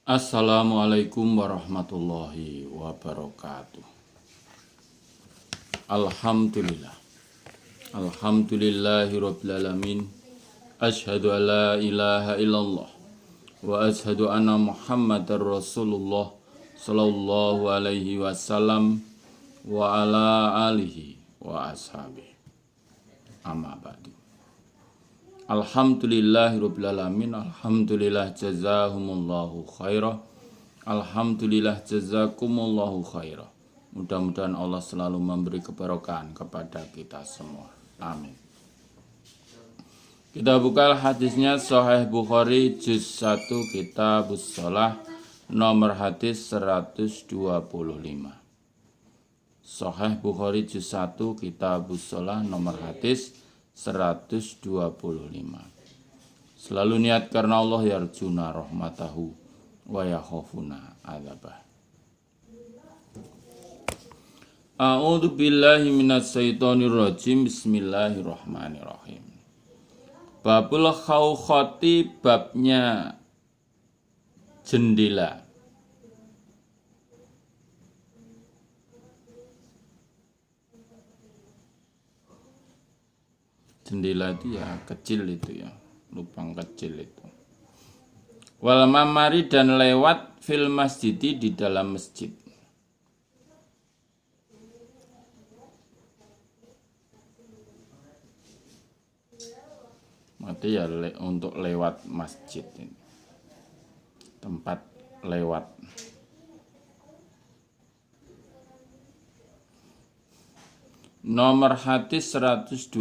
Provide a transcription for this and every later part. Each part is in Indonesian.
Assalamualaikum warahmatullahi wabarakatuh. Alhamdulillah. Alhamdulillahirabbil alamin. Asyhadu an la ilaha illallah wa asyhadu anna Muhammadar Rasulullah sallallahu alaihi wasallam wa ala alihi wa ashabihi. Amma ba'du. Alhamdulillahirabbil alamin. Alhamdulillah jazahumullahu khairah. Alhamdulillah jazakumullahu khairah. Mudah-mudahan Allah selalu memberi keberkahan kepada kita semua. Amin. Kita buka hadisnya Sahih Bukhari juz 1 Kitabus Shalah nomor hadis 125. Sahih Bukhari juz 1 Kitabus Shalah nomor hadis 125. Selalu niat karena Allah yarjuna rahmatahu wa yakhafuna adzabah. A'udzu billahi minasyaitonir rajim. Bismillahirrahmanirrahim. Babul khawkhati, babnya jendela. Jendela itu ya kecil itu ya, lubang kecil itu. Wal mamari, dan lewat fil masjidi, di dalam masjid. Berarti ya untuk lewat masjid ini. Tempat lewat. Nomor hadis 125.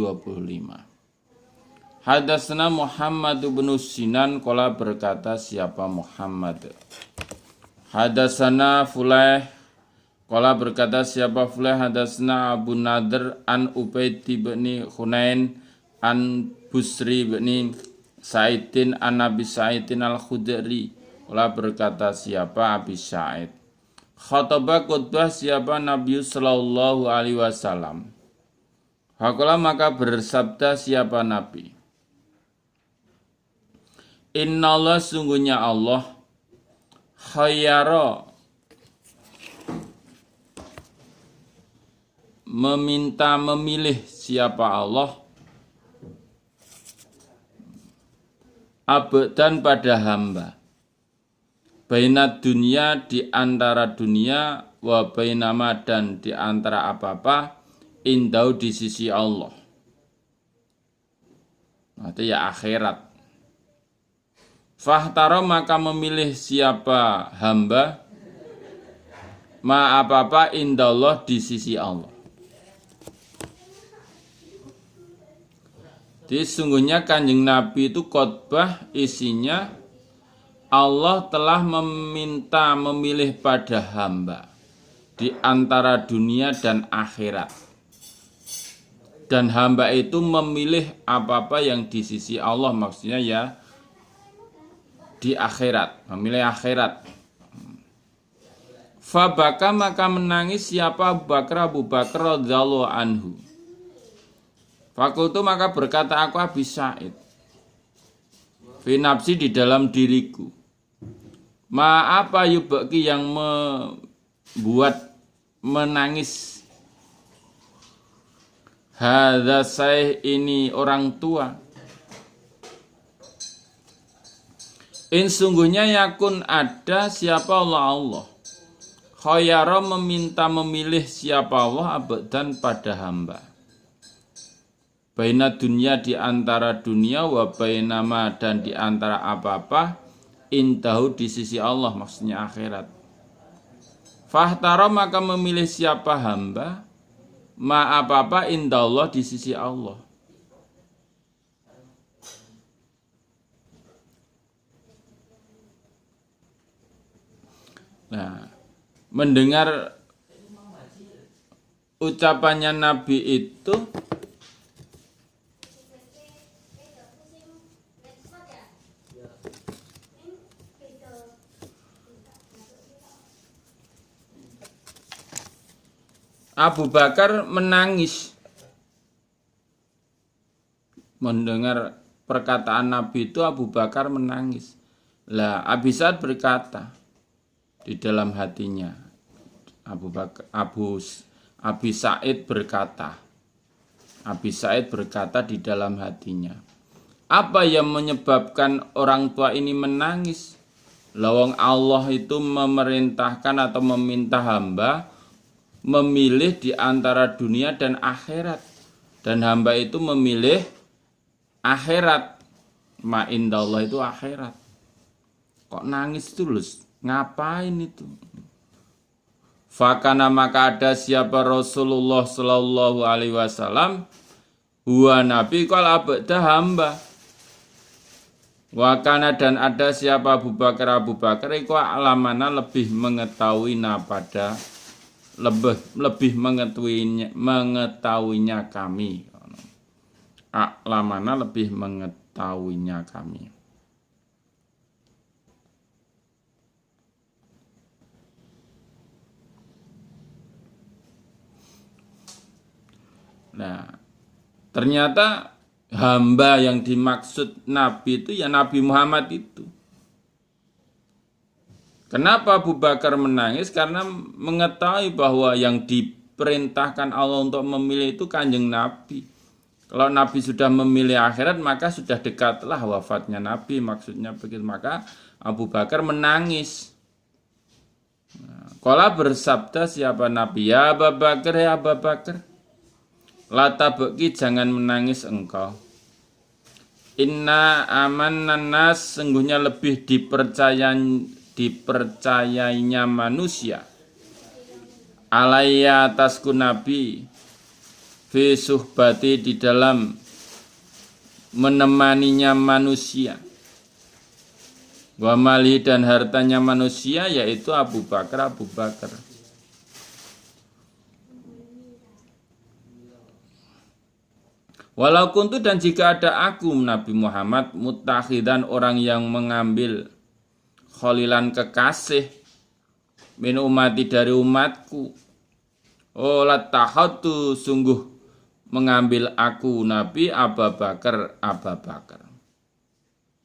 Hadatsana Muhammad bin Sinan qala, berkata siapa Muhammad. Hadatsana Fulaih qala, berkata siapa Fulaih. Hadatsana Abu Nadr an Ubaid bin Hunain an Busri bin Sa'idin an Abi Sa'idin al-Khudri qala, berkata siapa Abi Sa'id. Khataba khutbah siapa Nabi sallallahu alaihi wasallam. Hakola, maka bersabda siapa Nabi. Innallaha, sungguhnya Allah, khayyara, meminta memilih siapa Allah, abdan pada hamba, baina dunia, di antara dunia, wa bainama, dan di antara apa-apa, indau, di sisi Allah. Itu ya akhirat. Fahtaro, maka memilih siapa hamba, ma apa-apa, indallah, di sisi Allah. Jadi sungguhnya Kanjeng Nabi itu khotbah isinya Allah telah meminta memilih pada hamba di antara dunia dan akhirat. Dan hamba itu memilih apa-apa yang di sisi Allah, maksudnya ya di akhirat, memilih akhirat. Fabaka, maka menangis siapa Abu Bakar radhiyallahu anhu. Fakultu, maka berkata aku Abi Sa'id, fi nafsi, di dalam diriku, ma apa yubaki, yang membuat menangis hadza saih, ini orang tua. In, sungguhnya yakun, ada siapa Allah khayyara, meminta memilih siapa Allah abdan, pada hamba, baina dunia, di antara dunia, wa bainama, dan di antara apa-apa, indahu, di sisi Allah, maksudnya akhirat. Fahtara, maka memilih siapa hamba, ma apa-apa, indallah, di sisi Allah. Nah, mendengar ucapannya Nabi itu, Abu Bakar menangis. Mendengar perkataan Nabi itu Abu Bakar menangis. Lah Abi Sa'id berkata di dalam hatinya, Abi Sa'id berkata, Abi Sa'id berkata di dalam hatinya, apa yang menyebabkan orang tua ini menangis? Lawang Allah itu memerintahkan atau meminta hamba memilih di antara dunia dan akhirat. Dan hamba itu memilih akhirat. Ma indallah itu akhirat. Kok nangis terus? Ngapain itu? Fakana maka ada siapa Rasulullah Sallallahu Alaihi Wasallam, huwa Nabi kal abda hamba. Wakana dan ada siapa Abu Bakar itu alamana lebih mengetahuinya pada lebih mengetahuinya kami. Alamana lebih mengetahuinya kami. Nah, ternyata hamba yang dimaksud Nabi itu ya Nabi Muhammad itu. Kenapa Abu Bakar menangis? Karena mengetahui bahwa yang diperintahkan Allah untuk memilih itu Kanjeng Nabi. Kalau Nabi sudah memilih akhirat, maka sudah dekatlah wafatnya Nabi. Maksudnya begitu. Maka Abu Bakar menangis. Kala bersabda siapa Nabi? Ya Abu Bakar, ya Abu Bakar. Lata beki jangan menangis engkau. Inna amanan nas sungguhnya lebih dipercayainya manusia. Alaiya atasku Nabi. Fi suhbati di dalam menemaninya manusia. Wa mali dan hartanya manusia yaitu Abu Bakar. Walau kuntu dan jika ada aku Nabi Muhammad mutakhidan orang yang mengambil kholilan kekasih min umati dari umatku. Oh latahatu sungguh mengambil aku Nabi Abu Bakar.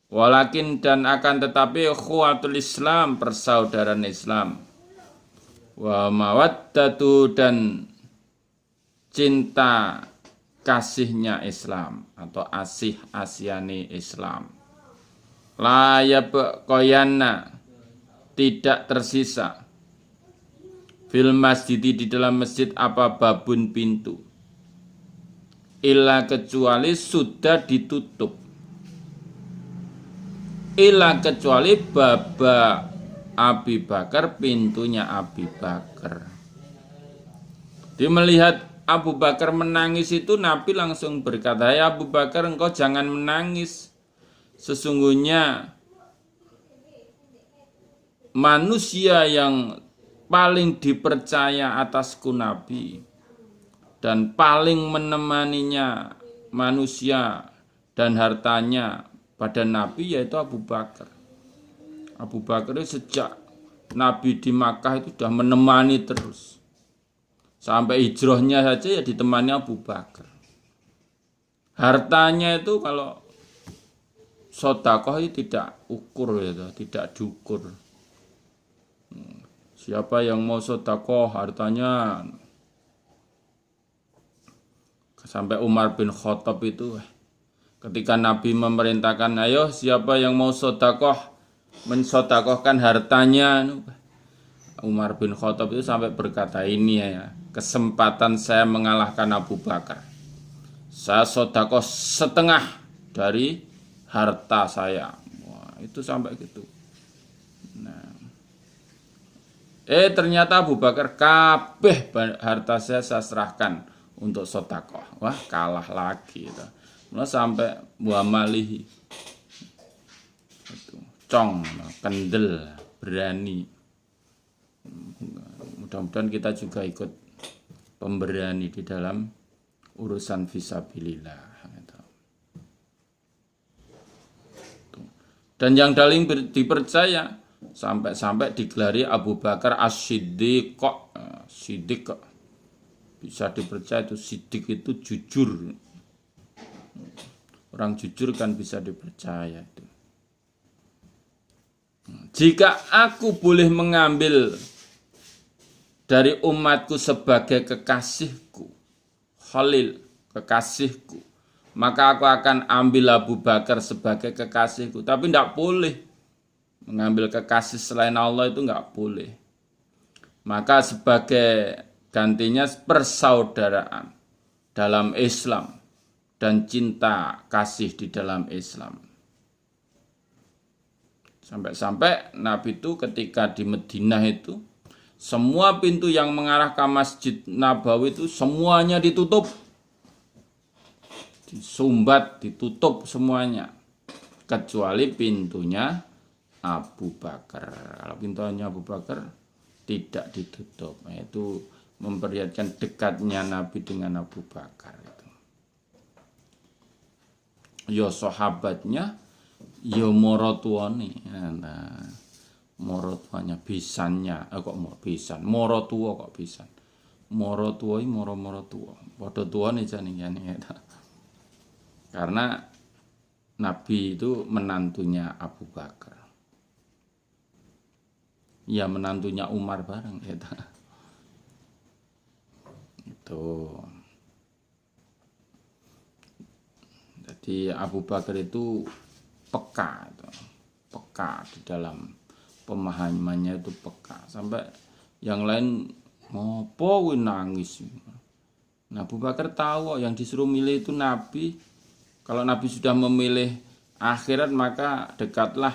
Walakin dan akan tetapi ukhuwatul Islam persaudaraan Islam. Wa mawaddatu dan cinta kasihnya Islam atau asih-asiyane Islam. La yabqayanna tidak tersisa fil masjid di dalam masjid apa babun pintu illa kecuali sudah ditutup. Illa kecuali baba Abi Bakar, pintunya Abi Bakar. Dia melihat Abu Bakar menangis itu Nabi langsung berkata, ya Abu Bakar engkau jangan menangis. Sesungguhnya manusia yang paling dipercaya atasku Nabi dan paling menemaninya manusia dan hartanya pada Nabi yaitu Abu Bakar. Abu Bakar itu sejak Nabi di Makkah itu sudah menemani terus. Sampai hijrahnya saja ya ditemani Abu Bakar. Hartanya itu kalau sedekah itu tidak ukur ya, tidak diukur. Siapa yang mau sedekah hartanya sampai Umar bin Khattab itu ketika Nabi memerintahkan ayo siapa yang mau sedekah mensedekahkan hartanya, Umar bin Khattab itu sampai berkata ini ya, kesempatan saya mengalahkan Abu Bakar. Saya sedekah setengah dari harta saya. Wah, itu sampai gitu. Nah. Ternyata Abu Bakar kabeh harta saya serahkan untuk sedekah. Wah, kalah lagi itu. Mulai sampai muamalihi. Itu cong, kendel, berani. Mudah-mudahan kita juga ikut pemberani di dalam urusan fisabilillah. Dan yang paling dipercaya sampai digelari Abu Bakar As-Siddiq. Siddiq bisa dipercaya itu Siddiq itu jujur. Orang jujur kan bisa dipercaya itu. Jika aku boleh mengambil dari umatku sebagai kekasihku, Khalil, kekasihku, maka aku akan ambil Abu Bakar sebagai kekasihku. Tapi tidak boleh mengambil kekasih selain Allah, itu tidak boleh. Maka sebagai gantinya persaudaraan dalam Islam dan cinta kasih di dalam Islam. Sampai-sampai Nabi itu ketika di Madinah itu, semua pintu yang mengarah ke Masjid Nabawi itu semuanya ditutup. Disumbat, ditutup semuanya. Kecuali pintunya Abu Bakar. Kalau pintunya Abu Bakar tidak ditutup. Itu memperlihatkan dekatnya Nabi dengan Abu Bakar. Ya sahabatnya, ya morotuane. Nah, morotuanya bisannya, kok mau bisan, morotua kok bisan, morotua moro-morotua, padha tuane jane ya. Karena Nabi itu menantunya Abu Bakar, ya menantunya Umar bareng ya. Itu. Jadi Abu Bakar itu peka di dalam pemahamannya, itu peka sampai yang lain ngopo nangis. Nah, Abu Bakar tahu yang disuruh milih itu Nabi. Kalau Nabi sudah memilih akhirat, maka dekatlah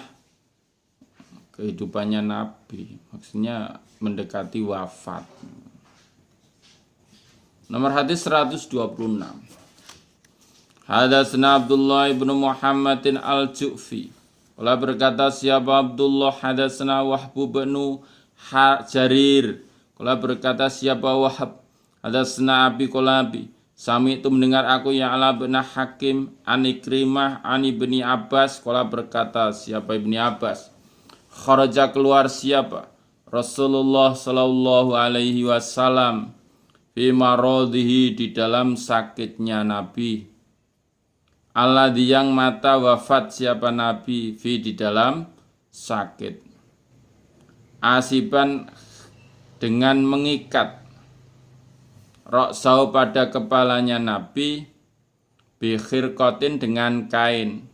kehidupannya Nabi. Maksudnya mendekati wafat. Nomor hadis 126. Hadatsana Abdullah ibn Muhammadin al-Ju'fi. Qala berkata siapa Abdullah, hadatsana Wahb bin Jarir. Qala berkata siapa Wahab, hadatsana Abi Qalabi. Sami itu mendengar aku ya Ala bin Hakim an Ikrimah an Ibni Abbas. Qala berkata siapa Ibni Abbas, kharaja keluar siapa Rasulullah sallallahu alaihi wasallam fi maradhihi, di dalam sakitnya Nabi. Alladzi yang mata wafat siapa Nabi fi di dalam sakit. Asiban dengan mengikat roksau pada kepalanya Nabi bi khirqatin dengan kain.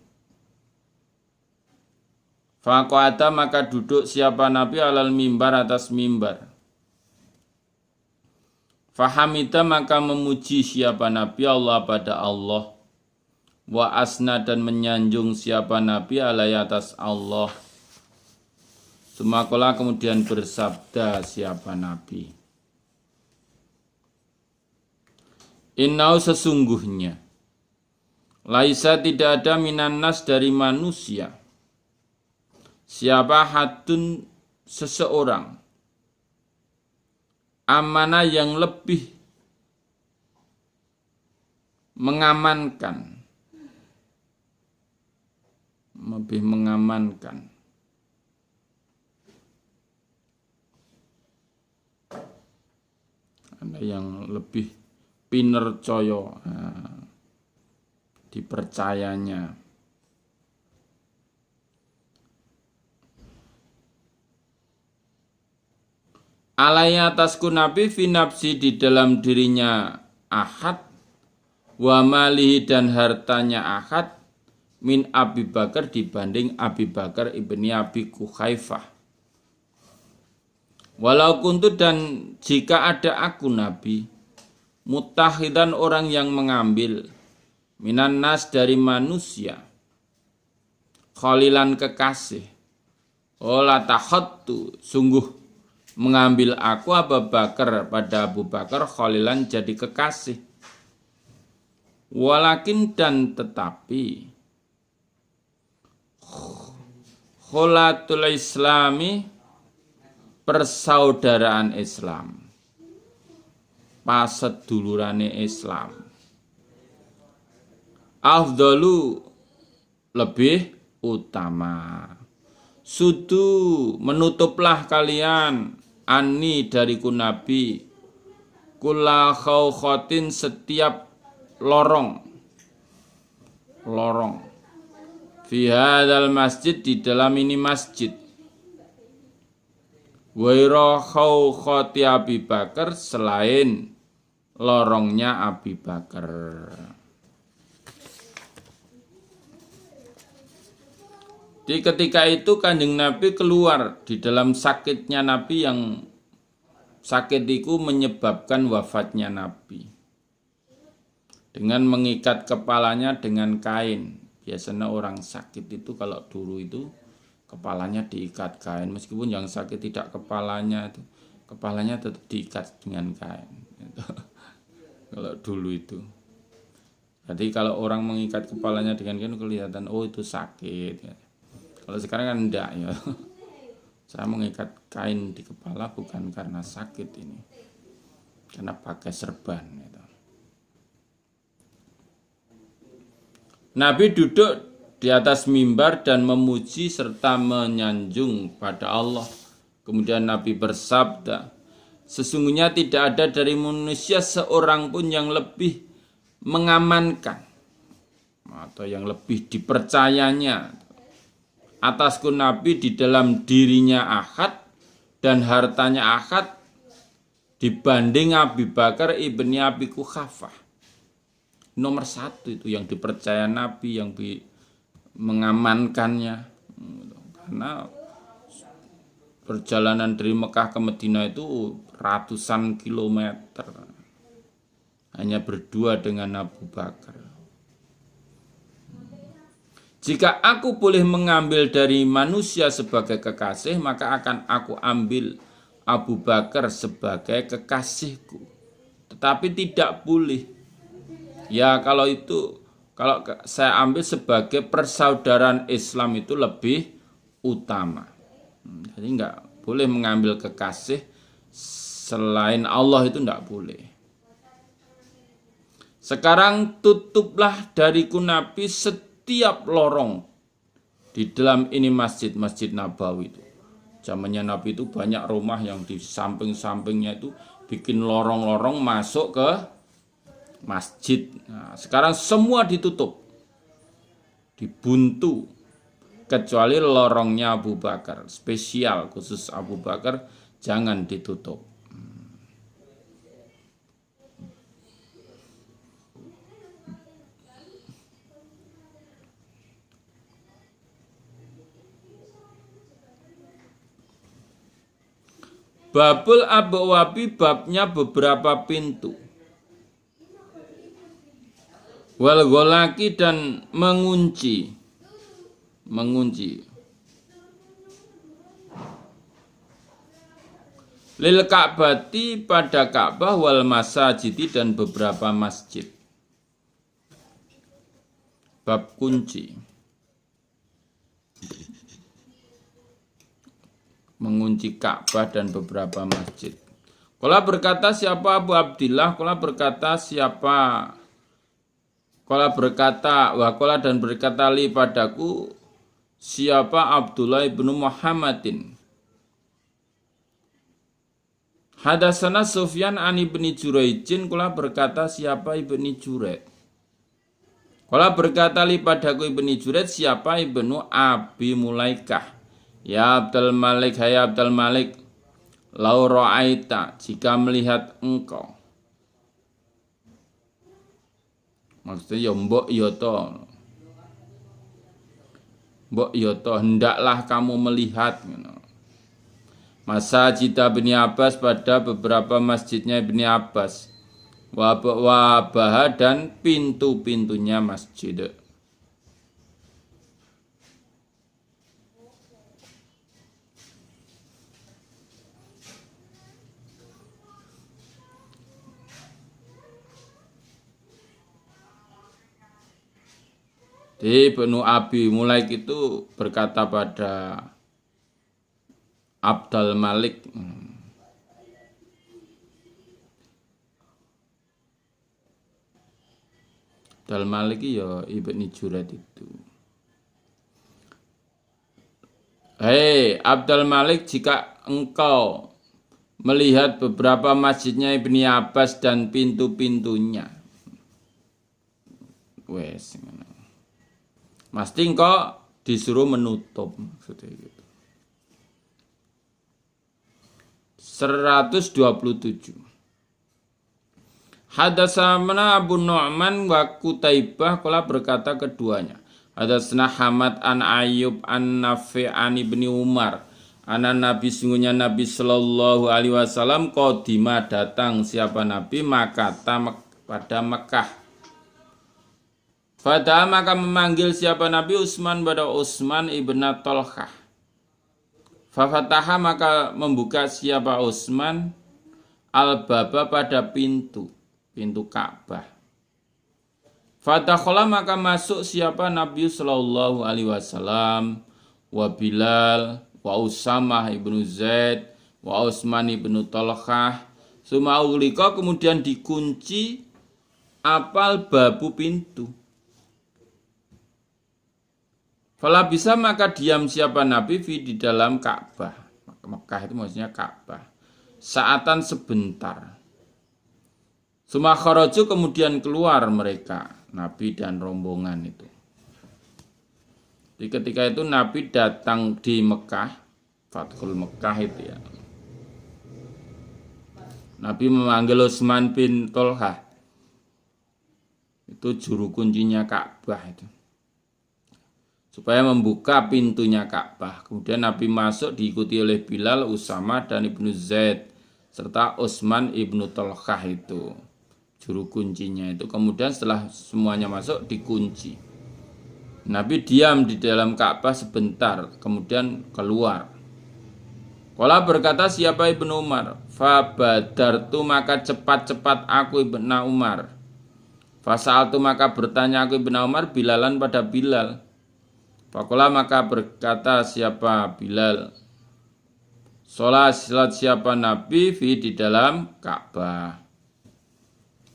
Faqata maka duduk siapa Nabi alal mimbar, atas mimbar. Fahamida maka memuji siapa Nabi Allah pada Allah. Wa asna dan menyanjung siapa Nabi alai atas Allah. Semakola kemudian bersabda siapa Nabi, Innau sesungguhnya, laisa tidak ada minan nas dari manusia, siapa hadun seseorang, amanah yang lebih mengamankan, ada yang lebih pinercaya, dipercayanya. Alaiya atasku Nabi fi nafsi di dalam dirinya ahad, wa malihi dan hartanya ahad, min Abi Bakar dibanding Abi Bakar ibni Abi Quhaifah. Walau kuntu dan jika ada aku Nabi, mutahidan orang yang mengambil, minan nas dari manusia, khalilan kekasih, ola tahattu sungguh mengambil aku Abu Bakar pada Abu Bakar khalilan jadi kekasih. Walakin dan tetapi kholatul islami persaudaraan Islam, pasedulurane Islam, afdalu lebih utama, sudu menutuplah kalian ani dariku Nabi, kula khawkhatin setiap lorong fi hadzal masjid di dalam ini masjid, Waira khawkhati Abi Bakar, selain lorongnya Abi Bakar. Di ketika itu Kanjeng Nabi keluar di dalam sakitnya Nabi, yang sakit itu menyebabkan wafatnya Nabi, dengan mengikat kepalanya dengan kain. Biasanya orang sakit itu kalau dulu itu kepalanya diikat kain, meskipun yang sakit tidak kepalanya, itu kepalanya tetap diikat dengan kain. Kalau dulu itu. Jadi kalau orang mengikat kepalanya dengan kain kelihatan oh itu sakit. Kalau sekarang kan enggak ya. Saya mengikat kain di kepala bukan karena sakit ini, karena pakai serban. Gitu. Nabi duduk di atas mimbar dan memuji serta menyanjung pada Allah. Kemudian Nabi bersabda, sesungguhnya tidak ada dari manusia seorang pun yang lebih mengamankan atau yang lebih dipercayanya atasku Nabi di dalam dirinya Ahad dan hartanya Ahad dibanding Abi Bakar ibni Abi Quhafah. Nomor satu itu yang dipercaya Nabi, yang mengamankannya. Karena perjalanan dari Mekah ke Madinah itu ratusan kilometer, hanya berdua dengan Abu Bakar. Jika aku boleh mengambil dari manusia sebagai kekasih, maka akan aku ambil Abu Bakar sebagai kekasihku. Tetapi tidak boleh. Ya kalau saya ambil sebagai persaudaraan Islam itu lebih utama. Jadi enggak boleh mengambil kekasih selain Allah, itu enggak boleh. Sekarang tutuplah dariku Nabi setiap lorong di dalam ini masjid Nabawi itu. Zamannya Nabi itu banyak rumah yang di samping-sampingnya itu bikin lorong-lorong masuk ke masjid. Nah, sekarang semua ditutup, dibuntu, kecuali lorongnya Abu Bakar, spesial khusus Abu Bakar jangan ditutup. Babul abwabi, babnya beberapa pintu. Wal gholaki, dan mengunci. Lil Ka'bati, pada Ka'bah, wal masajidi, dan beberapa masjid. Bab kunci. Mengunci Ka'bah dan beberapa masjid. Qala berkata siapa Abu Abdillah, qala berkata dan berkata li padaku siapa Abdullah ibnu Muhammadin. Hadasana Sufyan an ibni Juraijin, qala berkata siapa ibni Juraid. Qala berkata li padaku ibni Juraid siapa ibnu Abi Mulaikah. Ya Abdul Malik, hai Abdul Malik, lau ra'aita, jika melihat engkau. Maksudnya ya mbok yoto, hendaklah kamu melihat. Masjid Ibni Abbas, pada beberapa masjidnya Ibni Abbas. Wabah, dan pintu-pintunya masjid. Di Ibnu Abi Mulaik itu berkata pada Abdul Malik, Abdul Malik ya Ibnu Juraid itu. Hei Abdul Malik, jika engkau melihat beberapa masjidnya Ibni Abbas dan pintu-pintunya, wes, mesti engkau disuruh menutup, maksudnya gitu. 127. Hadatsana Abu Nu'man wa Qutaibah qala berkata keduanya. Hadatsana Hamad an Ayyub an Nafi' an Ibni Umar. Ana Nabi sungguhnya Nabi sallallahu alaihi wasallam qadima datang siapa Nabi Makkah pada Mekah. Fada maka memanggil siapa Nabi Utsman pada Utsman ibn Talhah. Fafataha maka membuka siapa Utsman al-baba pada pintu Ka'bah. Fadakhala maka masuk siapa Nabi sallallahu alaihi wasallam wa Bilal wa Usamah ibnu Zaid wa Utsman ibnu Talhah. Suma ulika kemudian dikunci apal babu pintu. Fala bisa maka diam siapa Nabi di dalam Ka'bah. Mekah itu maksudnya Ka'bah. Saatan sebentar. Suma kharaju kemudian keluar mereka, Nabi dan rombongan itu. Jadi ketika itu Nabi datang di Mekah, Fathul Mekah itu ya. Nabi memanggil Utsman bin Talhah. Itu juru kuncinya Ka'bah itu. Supaya membuka pintunya Ka'bah. Kemudian Nabi masuk diikuti oleh Bilal, Usamah dan Ibnu Zaid serta Utsman ibnu Talhah itu juru kuncinya itu. Kemudian setelah semuanya masuk dikunci. Nabi diam di dalam Ka'bah sebentar, kemudian keluar. Qala berkata siapa Ibnu Umar, fa badartu maka cepat-cepat aku Ibnu Umar. Fasa'altu maka bertanya aku Ibnu Umar Bilalan pada Bilal. Faqala maka berkata siapa Bilal, salat siapa Nabi di dalam Ka'bah.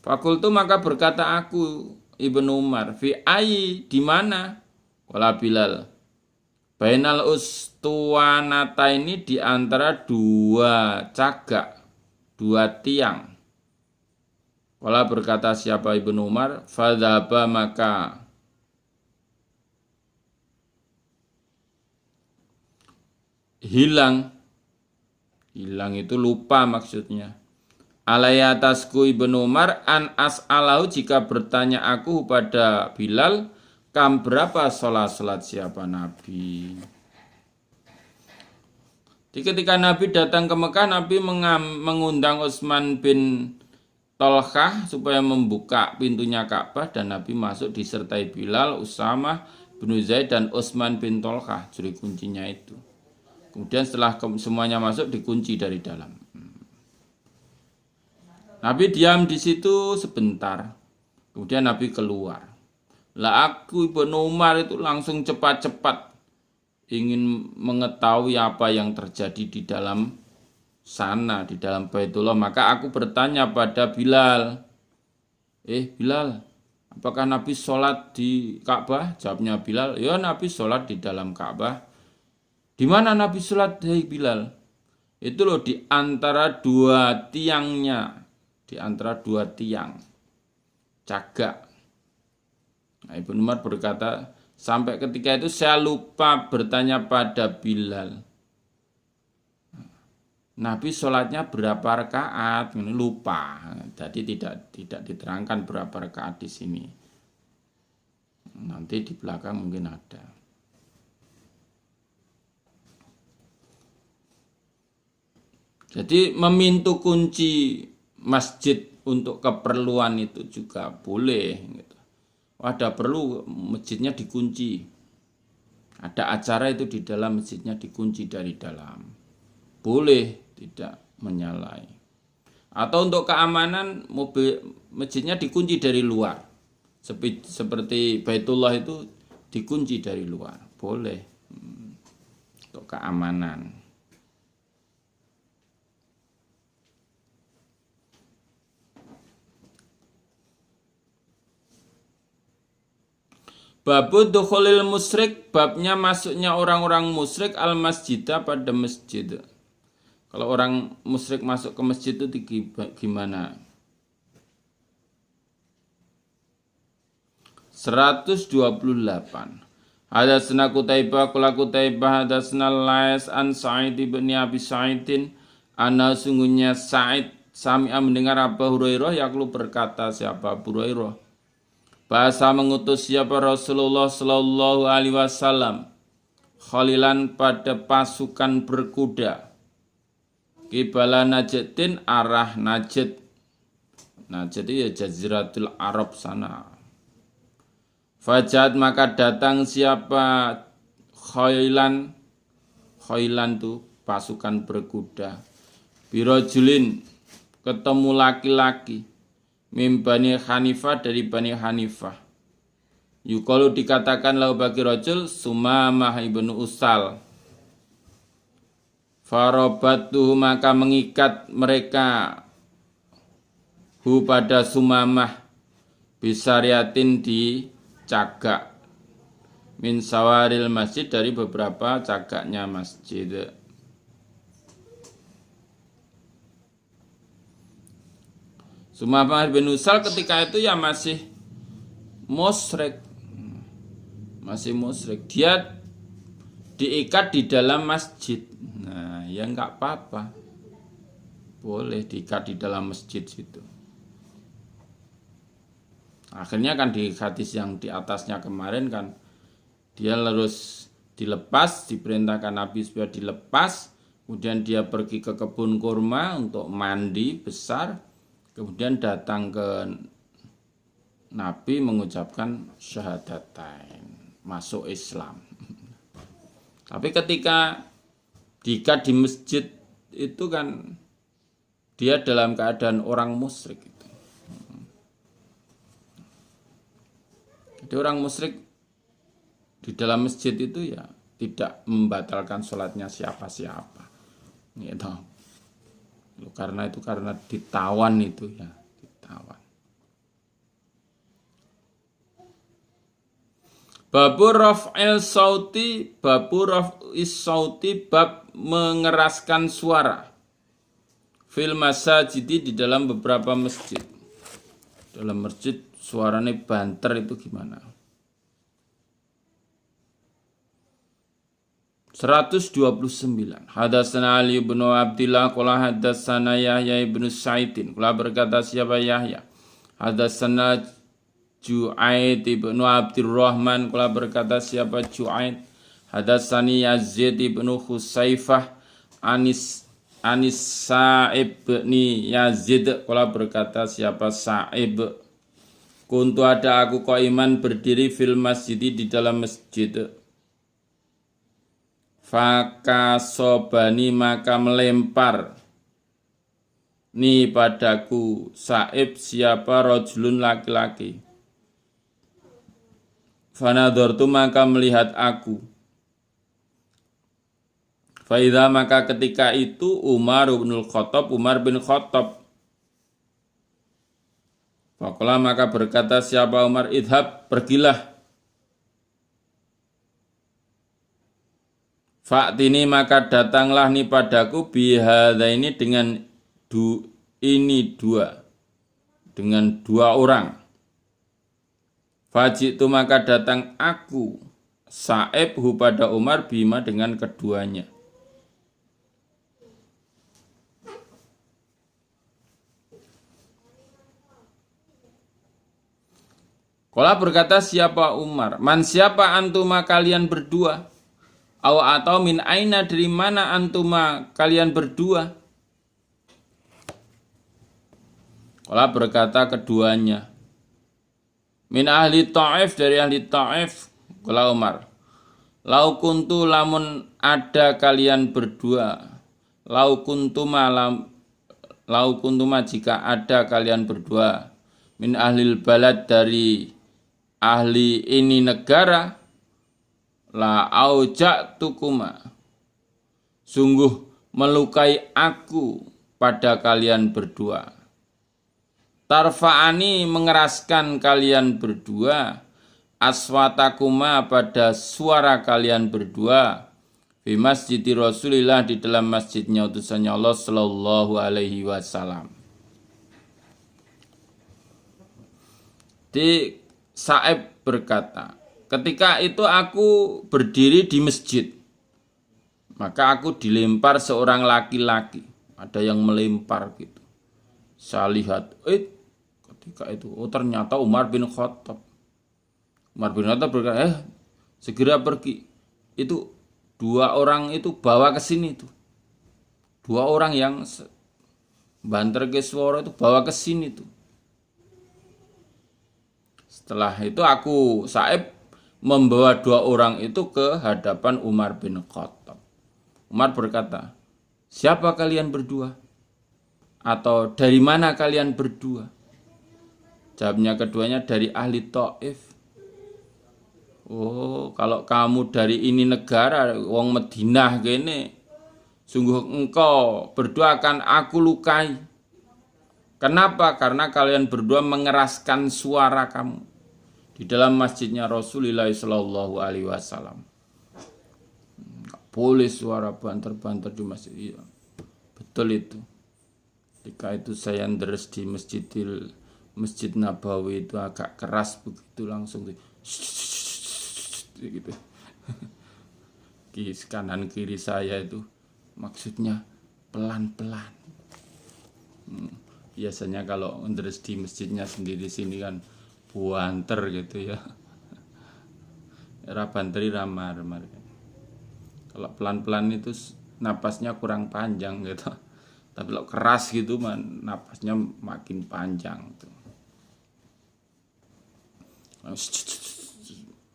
Fakultu maka berkata aku Ibnu Umar, fi ayi di mana? Qala Bilal, bainal ustuwanata ini di antara dua cagak, dua tiang. Qala berkata siapa Ibnu Umar, fadzaba maka hilang itu lupa maksudnya. Alayatasku Ibnu Umar an as'alahu jika bertanya aku pada Bilal kam berapa salat siapa Nabi. Jadi ketika Nabi datang ke Mekah, Nabi mengundang Utsman bin Talhah supaya membuka pintunya Ka'bah dan Nabi masuk disertai Bilal, Usamah bin Zaid dan Utsman bin Talhah juru kuncinya itu. Kemudian setelah semuanya masuk dikunci dari dalam. Nabi diam di situ sebentar. Kemudian Nabi keluar. Lah aku Ibnu Umar itu langsung cepat-cepat ingin mengetahui apa yang terjadi di dalam sana, di dalam Baitullah. Maka aku bertanya pada Bilal. Bilal, apakah Nabi sholat di Ka'bah? Jawabnya Bilal, ya Nabi sholat di dalam Ka'bah. Di mana Nabi sholat, hai Bilal? Itu loh di antara dua tiangnya, di antara dua tiang cagak. Nah, Ibnu Umar berkata, sampai ketika itu saya lupa bertanya pada Bilal. Nabi sholatnya berapa rakaat? Ini lupa. Jadi tidak diterangkan berapa rakaat di sini. Nanti di belakang mungkin ada. Jadi memintu kunci masjid untuk keperluan itu juga boleh. Gitu. Ada perlu masjidnya dikunci. Ada acara itu di dalam masjidnya dikunci dari dalam. Boleh tidak menyalai. Atau untuk keamanan masjidnya dikunci dari luar. Seperti Baitullah itu dikunci dari luar. Boleh. Untuk keamanan. Babu dukhulil musyrik, babnya masuknya orang-orang musyrik al masjidah pada masjid. Kalau orang musyrik masuk ke masjid itu gimana? 128. Hadatsana Qutaibah qala Qutaibah hadatsana Lais an Sa'id bin Abi Sa'idin Ana sungguhnya Sa'id sami'a mendengar Abu Hurairah yaqulu berkata siapa Abu Hurairah. Bahasa mengutus siapa Rasulullah sallallahu alaihi wasallam khalilan pada pasukan berkuda. Kibala Najdin arah Najd. Najd itu ya Jaziratul Arab sana. Fajat maka datang siapa khailan tu pasukan berkuda. Birojulin ketemu laki-laki mim Bani Hanifah dari Bani Hanifah. Yukalu dikatakan lahu bagi rojul Sumamah ibnu Usal. Farobatuhu maka mengikat mereka hu pada Sumamah bisariatin di cagak min sawaril masjid dari beberapa cagaknya masjid. Sumamah bin Usal ketika itu ya masih musyrik. Dia diikat di dalam masjid. Nah, ya enggak apa-apa. Boleh diikat di dalam masjid situ. Akhirnya kan di hadis yang di atasnya kemarin kan dia harus dilepas, diperintahkan Nabi supaya dilepas. Kemudian dia pergi ke kebun kurma untuk mandi besar. Kemudian datang ke Nabi mengucapkan syahadatain, masuk Islam. Tapi ketika diikat di masjid itu kan dia dalam keadaan orang musyrik itu. Jadi orang musyrik di dalam masjid itu ya tidak membatalkan sholatnya siapa-siapa. Gitu. Karena ditawan itu ya, ditawan. Babu raf'il sauti, babu raf'is sauti, bab mengeraskan suara. Fil masajidi di dalam beberapa masjid. Dalam masjid suaranya banter itu gimana? 129. Hadatsana Ali bin Abdillah qala hadatsana Yahya bin Sa'idin. Qala berkata siapa Yahya? Hadatsana Ju'aid bin Abdurrahman. Qala berkata siapa Ju'aid? Hadatsani Yazid bin Husaifah Anis Sa'ib bin Yazid. Qala berkata siapa Sa'ib? Kuntu ada aku qaiman berdiri fil masjid di dalam masjid. Fakasobani maka melempar ni padaku Sa'ib siapa rojulun laki-laki. Fanadortu maka melihat aku. Faidha maka ketika itu Umar bin Khattab. Faqala maka berkata siapa Umar, idhab pergilah. Fa'tini maka datanglah nih padaku bihadza ini dengan dua orang. Fajitu maka datang aku Sa'ib hu pada Umar bima dengan keduanya. Qala berkata siapa Umar, man siapa antuma kalian berdua? Atau min aina dari mana antuma kalian berdua? Qala berkata keduanya. Min ahli Ta'if dari ahli Ta'if. Qala Umar. Lau kuntu lamun ada kalian berdua. Lau kuntuma jika ada kalian berdua. Min ahlil balad dari ahli ini negara. La auja'tukuma sungguh melukai aku pada kalian berdua. Tarfa'ani mengeraskan kalian berdua. Aswatakuma pada suara kalian berdua. Fi masjidi Rasulillah di dalam masjidnya utusannya Allah sallallahu alaihi wasallam. Di Sa'ib berkata, ketika itu aku berdiri di masjid, maka aku dilempar seorang laki-laki. ada yang melempar gitu. Saya lihat, ketika itu, ternyata Umar bin Khattab. Umar bin Khattab berkata, segera pergi. Itu 2 orang itu bawa ke sini tuh. 2 orang yang banter ke suara itu bawa ke sini tuh. Setelah itu Sa'ib membawa 2 orang itu ke hadapan Umar bin Khattab. Umar berkata, siapa kalian berdua? Atau dari mana kalian berdua? Jawabnya keduanya dari ahli Taif. Oh, kalau kamu dari ini negara, wong Madinah gini, sungguh engkau berdua akan aku lukai. Kenapa? Karena kalian berdua mengeraskan suara kamu di dalam masjidnya Rasulullah Sallallahu Alaihi Wasallam. Boleh suara banter-banter di masjid. Iya, betul itu. Ketika itu saya ndres di Masjid Nabawi itu agak keras begitu, langsung gitu. Kanan kiri saya itu maksudnya pelan-pelan. Biasanya kalau ndres di masjidnya sendiri sini kan buanter gitu ya. Era banteri ramar. Kalau pelan-pelan itu napasnya kurang panjang gitu. Tapi kalau keras gitu napasnya makin panjang tuh.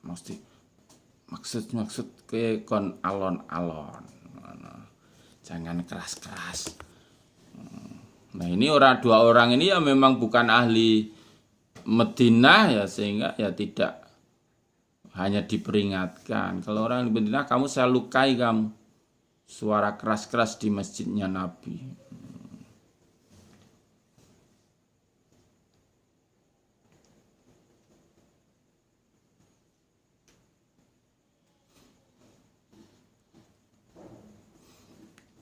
Mesti maksud ke kon alon-alon. Jangan keras-keras. Nah, ini 2 orang ini ya memang bukan ahli Madinah ya, sehingga ya tidak hanya diperingatkan. Kalau orang di Madinah, kamu saya lukai kamu. Suara keras-keras di masjidnya Nabi.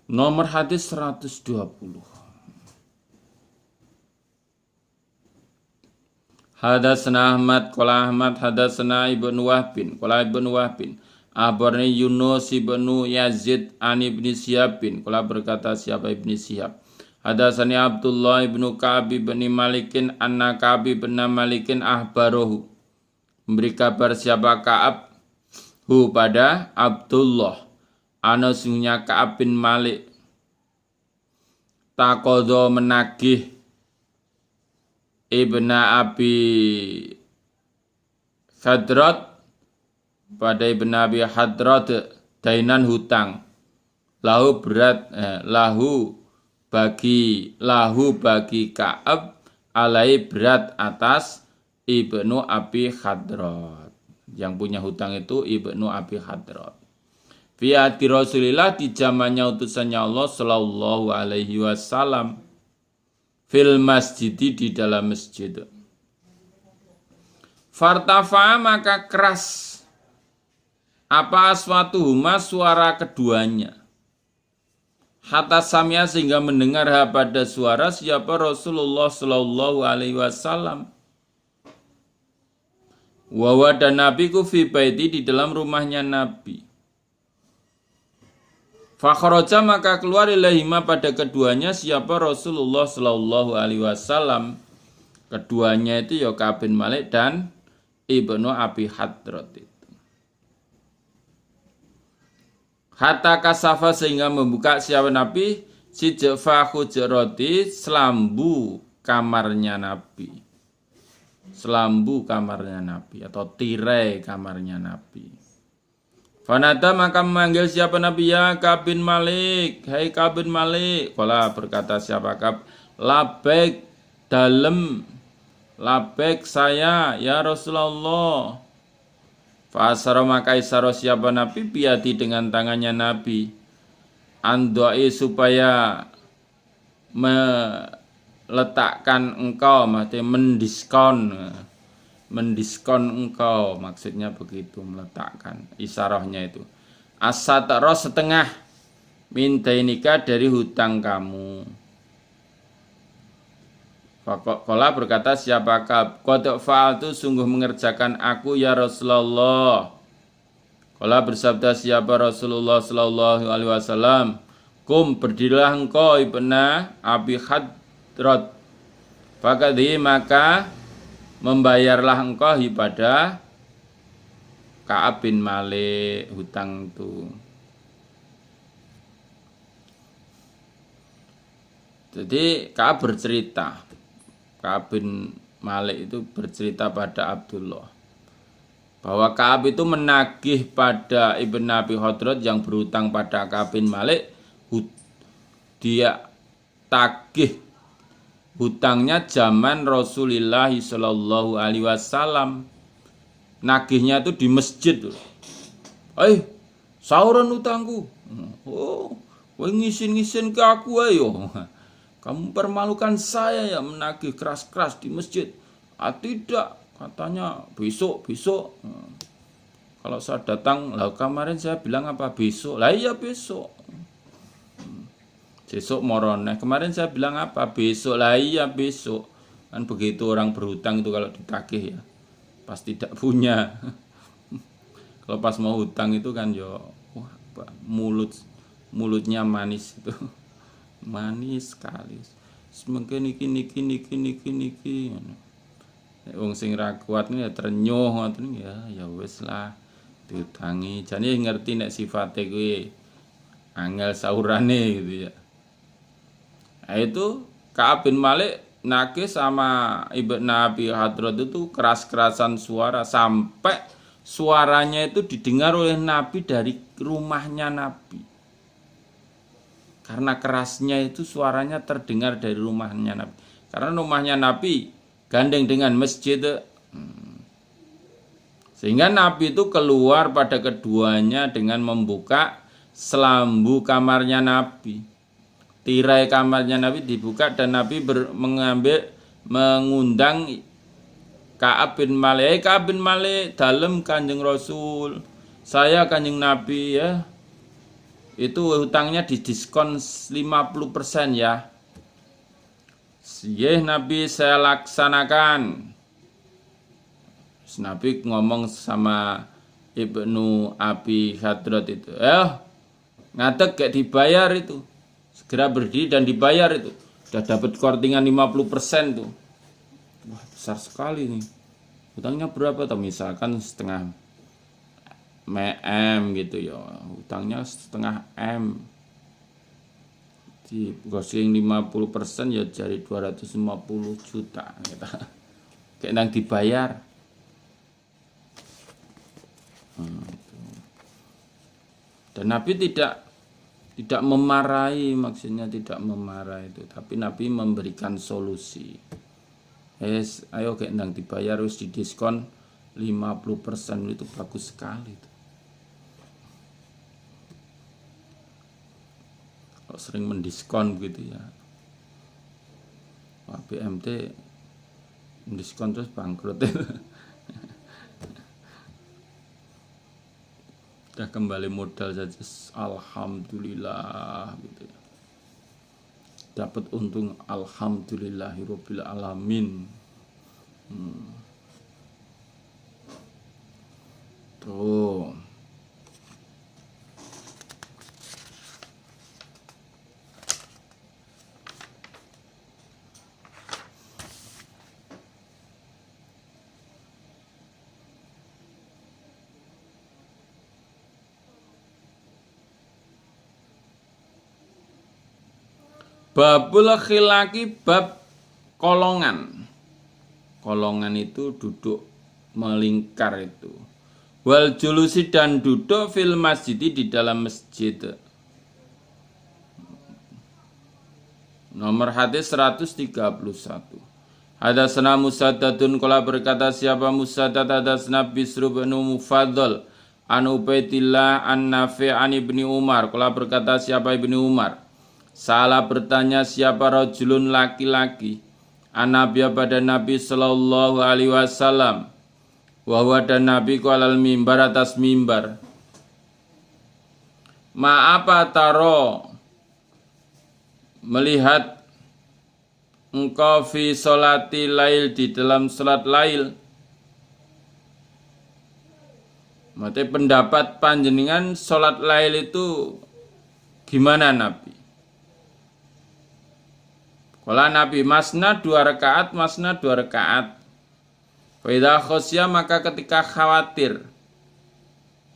Nomor hadis 120. Hadatsana Ahmad qala Ahmad hadatsana Ibnu Wahbin qala Ibnu Wahbin akhbarani Yunus ibnu Yazid an Ibnu Syihab qala berkata siapa Ibnu Syihab hadatsani Abdullah ibnu Ka'ab bin Malikin anna Ka'ab bin Malikin ahbarahu memberi kabar siapa Ka'ab pada Abdullah ana sungnya Ka'ab bin Malik taqadha menagih Ibna Abi Hadrat pada Ibna Abi Hadrat dainan hutang lahu bagi Ka'ab alai berat atas Ibnu Abi Hadrat. Yang punya hutang itu Ibnu Abi Hadrat. Fi ati Rasulillah di zamannya utusannya Allah sallallahu alaihi wasallam fil masjid di dalam masjid. Fartafa maka keras apa aswatuhuma suara keduanya. Hatta samia sehingga mendengar pada suara siapa Rasulullah sallallahu alaihi wasallam. Wa dan Nabi ku fi baiti di dalam rumahnya Nabi. Fakharaja maka keluar ilahima pada keduanya siapa Rasulullah sallallahu alaihi wasallam. Keduanya itu ya Ka'ab bin Malik dan Ibnu Abi Hadrat itu. Hatta kasafa sehingga membuka siapa Nabi si jefa hujrati selambu kamarnya Nabi. Selambu kamarnya Nabi atau tirai kamarnya Nabi. Fanada maka memanggil siapa Nabi ya Ka'ab bin Malik. Hai Ka'ab bin Malik. Kala berkata siapa Ka'ab. Labbaik dalem. Labbaik saya ya Rasulullah. Fa'asara maka isara siapa Nabi. Biati dengan tangannya Nabi. Andoi supaya meletakkan engkau. Maksudnya mendiskon engkau, maksudnya begitu, meletakkan isarahnya itu asataro setengah mintainika dari hutang kamu. Fakola berkata siapa Ka'ab qad fa'altu sungguh mengerjakan aku ya Rasulullah. Kola bersabda siapa Rasulullah sallallahu alaihi wasallam Kum berdirilah engkau ibna Abi Hadrat. Fakadhi maka membayarlah engkau pada Ka'ab bin Malik hutang itu. Jadi Ka'ab bercerita, Ka'ab bin Malik itu bercerita pada Abdullah bahwa Ka'ab itu menagih pada Ibn Abi Hadrat yang berhutang pada Ka'ab bin Malik. Dia tagih hutangnya zaman Rasulullah Shallallahu Alaihi Wasallam. Nagihnya itu di masjid. Sauran utangku. Oh, ngisin-ngisin ke aku ayo. Kamu permalukan saya ya menagih keras-keras di masjid. Tidak, katanya besok. Kalau saya datang, lah kemarin saya bilang apa besok? Lah iya besok. Besok moroneh. Kemarin saya bilang apa? Besok. Lah iya besok. Kan begitu orang berhutang itu kalau ditagih ya. Pasti tidak punya. Kalau pas mau hutang itu kan mulutnya manis itu. Manis sekali. Semengke niki. Wong sing ra kuat ya ternyuh ngoten ya wis lah diutangi. Jane ngerti nek sifate kuwi angel saurane gitu ya. Nah, itu Ka'ab bin Malik nagih sama Ibn Abi Hadrat itu keras-kerasan suara sampai suaranya itu didengar oleh Nabi dari rumahnya Nabi. Karena kerasnya itu suaranya terdengar dari rumahnya Nabi. Karena rumahnya Nabi gandeng dengan masjid. Sehingga Nabi itu keluar pada keduanya dengan membuka selambu kamarnya Nabi. Tirai kamarnya Nabi dibuka dan Nabi mengundang Ka'ab bin Malik. Ka'ab bin Malik dalam Kanjeng Rasul. Saya Kanjeng Nabi ya. Itu hutangnya didiskon 50% ya. Nabi saya laksanakan. Nabi ngomong sama Ibnu Abi Hadrat itu. Ngadeg gak dibayar itu. Segera berdiri dan dibayar itu. Sudah dapat kortingan 50% tuh. Wah, besar sekali nih. Hutangnya berapa tuh? Misalkan setengah M gitu ya. Hutangnya setengah M. Di gosing 50% ya jadi 250 juta gitu. Kayak nang dibayar. Dan Nabi tidak memarahi, maksudnya tidak memarah itu, tapi Nabi memberikan solusi. Ayo kayak nang dibayar harus didiskon 50%, itu bagus sekali itu. Kalau sering mendiskon begitu ya. Wah, BMT mendiskon terus bangkrut. Udah kembali modal saja, alhamdulillah gitu ya. Dapat untung alhamdulillahirabbil alamin. Tuh. Babul khilaki, bab kolongan. Kolongan itu duduk melingkar itu. Wal julusi dan duduk fil masjid di dalam masjid. Nomor hadis 131. Hadatsana Musaddadun qala berkata siapa Musaddad hadatsana Bisr bin Mufaddal an Ubaidillah an Nafi' an Ibni Umar qala berkata siapa Ibni Umar. Salah bertanya siapa rajulun laki-laki Nabi pada Nabi sallallahu alaihi wasallam. Wahwa dan Nabi qalal mimbar atas mimbar. Ma apa taro melihat engkau fi sholati lail di dalam salat lail. Mate pendapat panjenengan salat lail itu gimana Nabi? Kala Nabi masna 2 rakaat, masna 2 rakaat. Fa idza khosya maka ketika khawatir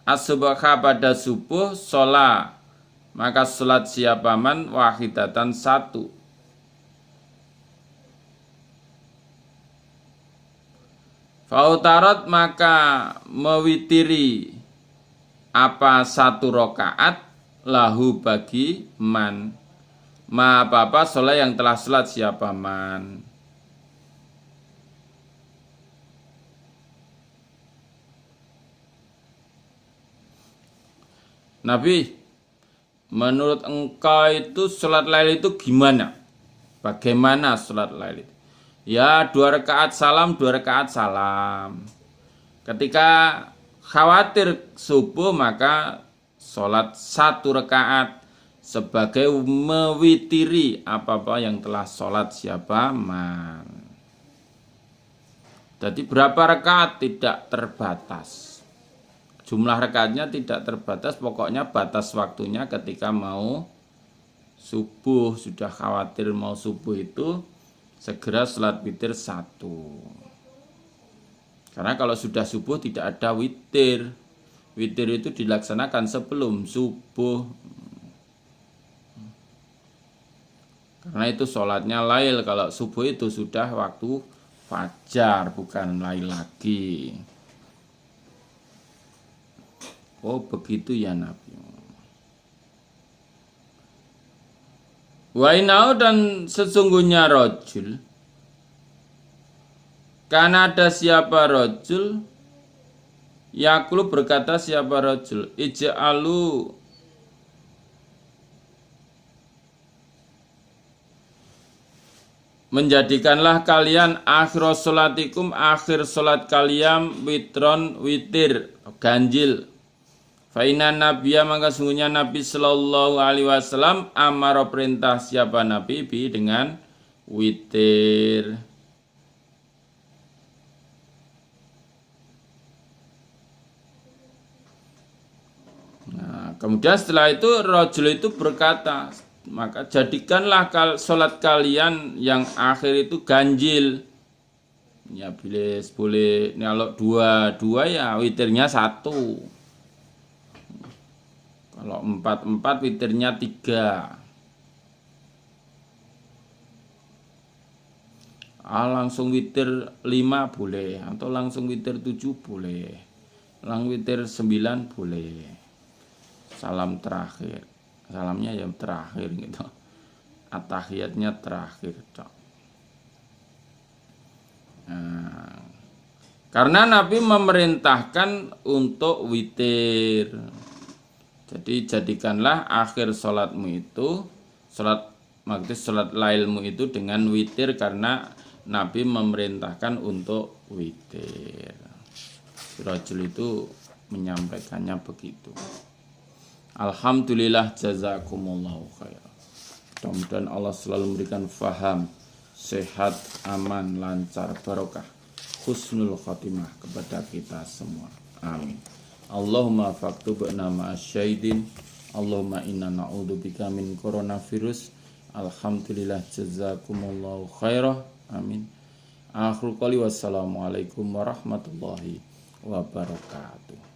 as-subha pada subuh sholat, maka sholat siapa man wahidatan 1. Fautarat maka mewitiri apa 1 rakaat lahu bagi man ma apa sholat yang telah sholat siapa man. Nabi, menurut engkau itu sholat lail itu gimana? Bagaimana sholat lail itu? Ya 2 rakaat salam, 2 rakaat salam. Ketika khawatir subuh maka sholat 1 rakaat sebagai mewitiri apa-apa yang telah sholat siapa man. Jadi berapa rakaat tidak terbatas. Jumlah rakaatnya tidak terbatas, pokoknya batas waktunya ketika mau subuh, sudah khawatir mau subuh itu segera sholat witir 1. Karena kalau sudah subuh tidak ada witir. Witir itu dilaksanakan sebelum subuh. Karena itu sholatnya lail. Kalau subuh itu sudah waktu fajar, bukan lail lagi. Oh begitu ya Nabi. Wainau dan sesungguhnya rojul. Karena ada siapa rojul. Yakulu berkata siapa rojul. Ija'alu menjadikanlah kalian akhir sholatikum akhir sholat kalian witron witir ganjil. Fainan Nabiya maka sungguhnya Nabi Sallallahu Alaihi Wasallam amaro perintah siapa Nabi bi dengan witir. Nah, kemudian setelah itu rajul itu berkata, maka jadikanlah sholat kalian yang akhir itu ganjil. Ya boleh kalau 2 ya witirnya 1. Kalau 4 witirnya 3. Langsung witir 5 boleh, atau langsung witir 7 boleh, langsung witir 9 boleh. Salam terakhir, salamnya yang terakhir gitu, at-tahiyatnya terakhir. Nah, karena Nabi memerintahkan untuk witir. Jadi jadikanlah akhir sholatmu itu, maksudnya sholat lailmu itu dengan witir, karena Nabi memerintahkan untuk witir. Rajul itu menyampaikannya begitu. Alhamdulillah jazakumullahu khair. Mudah-mudahan Allah selalu memberikan faham, sehat, aman, lancar, barokah, husnul khotimah kepada kita semua. Amin. Allahumma faktubna ma'asyaidin. Allahumma inna na'udzubika min coronavirus. Alhamdulillah jazakumullahu khairah. Amin. Akhirul qali wassalamualaikum warahmatullahi wabarakatuh.